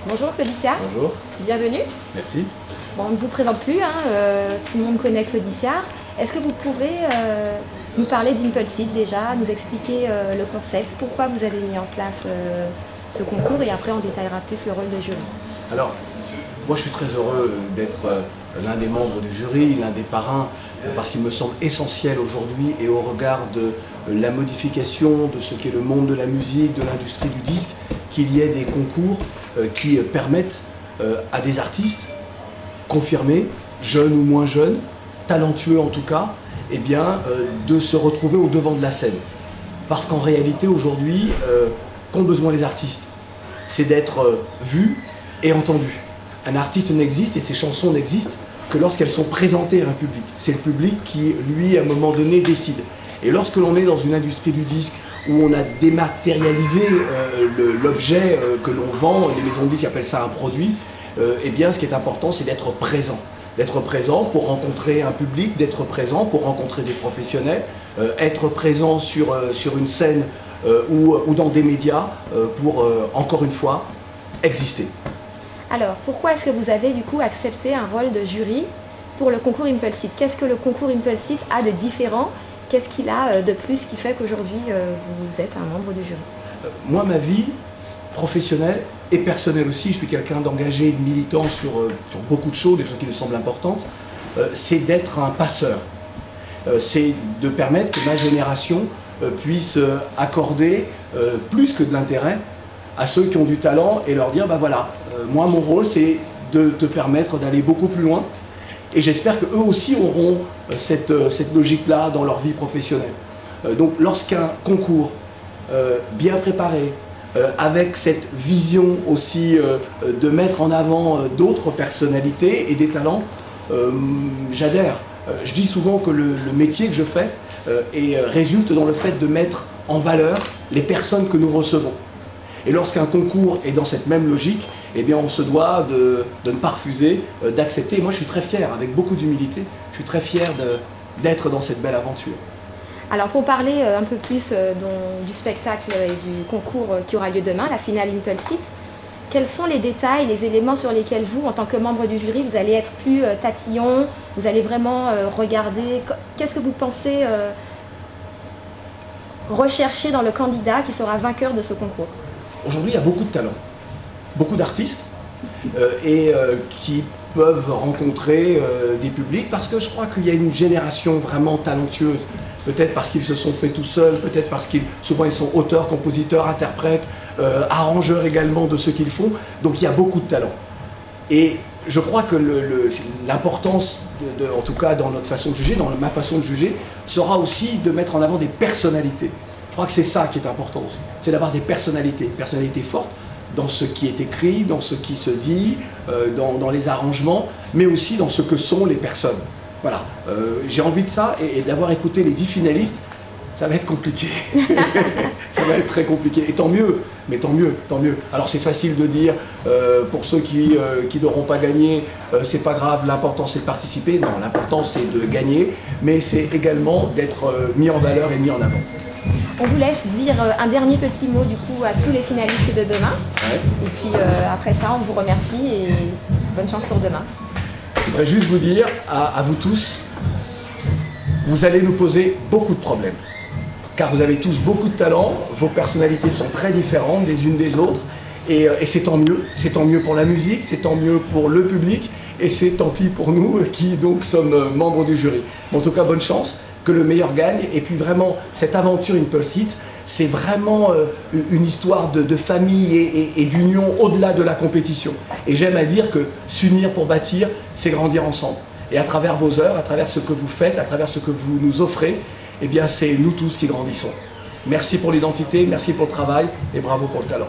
Bonjour Claudicia. Bonjour. Bienvenue. Merci. Bon, on ne vous présente plus, tout le monde connaît Claudicia. Est-ce que vous pouvez nous parler d'Impulseat déjà, nous expliquer le concept, pourquoi vous avez mis en place ce concours et après on détaillera plus le rôle de jury. Alors, moi je suis très heureux d'être l'un des membres du jury, l'un des parrains, parce qu'il me semble essentiel aujourd'hui et au regard de la modification de ce qu'est le monde de la musique, de l'industrie du disque, qu'il y ait des concours qui permettent à des artistes confirmés, jeunes ou moins jeunes, talentueux en tout cas, eh bien, de se retrouver au devant de la scène. Parce qu'en réalité aujourd'hui, qu'ont besoin les artistes, c'est d'être vus et entendus. Un artiste n'existe et ses chansons n'existent que lorsqu'elles sont présentées à un public. C'est le public qui, lui, à un moment donné, décide. Et lorsque l'on est dans une industrie du disque où on a dématérialisé l'objet que l'on vend, les maisons de disques appellent ça un produit, eh bien, ce qui est important, c'est d'être présent. D'être présent pour rencontrer un public, d'être présent pour rencontrer des professionnels, être présent sur une scène ou dans des médias pour, encore une fois, exister. Alors, pourquoi est-ce que vous avez du coup accepté un rôle de jury pour le concours Impulseat? Qu'est-ce que le concours Impulseat a de différent? Qu'est-ce qu'il a de plus qui fait qu'aujourd'hui vous êtes un membre du jury? Moi, ma vie professionnelle et personnelle aussi, je suis quelqu'un d'engagé et de militant sur beaucoup de choses, des choses qui me semblent importantes, c'est d'être un passeur. C'est de permettre que ma génération puisse accorder plus que de l'intérêt à ceux qui ont du talent et leur dire, bah voilà, moi mon rôle c'est de te permettre d'aller beaucoup plus loin et j'espère qu'eux aussi auront cette logique-là dans leur vie professionnelle. Donc lorsqu'un concours bien préparé, avec cette vision aussi de mettre en avant d'autres personnalités et des talents, j'adhère. Je dis souvent que le métier que je fais résulte dans le fait de mettre en valeur les personnes que nous recevons. Et lorsqu'un concours est dans cette même logique, eh bien on se doit de ne pas refuser, d'accepter. Et moi je suis très fier, avec beaucoup d'humilité, je suis très fier d'être dans cette belle aventure. Alors pour parler un peu plus du spectacle et du concours qui aura lieu demain, la finale Impulseat, quels sont les détails, les éléments sur lesquels vous, en tant que membre du jury, vous allez être plus tatillon, vous allez vraiment regarder, qu'est-ce que vous pensez rechercher dans le candidat qui sera vainqueur de ce concours? Aujourd'hui, il y a beaucoup de talents, beaucoup d'artistes qui peuvent rencontrer des publics parce que je crois qu'il y a une génération vraiment talentueuse. Peut-être parce qu'ils se sont faits tout seuls, peut-être parce qu'ils souvent ils sont auteurs, compositeurs, interprètes, arrangeurs également de ce qu'ils font. Donc il y a beaucoup de talents. Et je crois que l'importance, en tout cas dans notre façon de juger, dans ma façon de juger, sera aussi de mettre en avant des personnalités. Je crois que c'est ça qui est important aussi, c'est d'avoir des personnalités fortes dans ce qui est écrit, dans ce qui se dit, dans les arrangements, mais aussi dans ce que sont les personnes. Voilà, j'ai envie de ça et d'avoir écouté les 10 finalistes, ça va être compliqué. Ça va être très compliqué. Et tant mieux, mais tant mieux, tant mieux. Alors c'est facile de dire, pour ceux qui n'auront pas gagné, c'est pas grave, l'important c'est de participer. Non, l'important c'est de gagner, mais c'est également d'être mis en valeur et mis en avant. On vous laisse dire un dernier petit mot du coup à tous les finalistes de demain. Ouais. Et puis après ça, on vous remercie et bonne chance pour demain. Je voudrais juste vous dire à vous tous, vous allez nous poser beaucoup de problèmes. Car vous avez tous beaucoup de talent, vos personnalités sont très différentes des unes des autres. Et c'est tant mieux. C'est tant mieux pour la musique, c'est tant mieux pour le public. Et c'est tant pis pour nous qui donc sommes membres du jury. En tout cas, bonne chance. Que le meilleur gagne, et puis vraiment cette aventure Impulseat, c'est vraiment une histoire de famille et d'union au-delà de la compétition. Et j'aime à dire que s'unir pour bâtir, c'est grandir ensemble. Et à travers vos heures, à travers ce que vous faites, à travers ce que vous nous offrez, eh bien c'est nous tous qui grandissons. Merci pour l'identité, merci pour le travail et bravo pour le talent.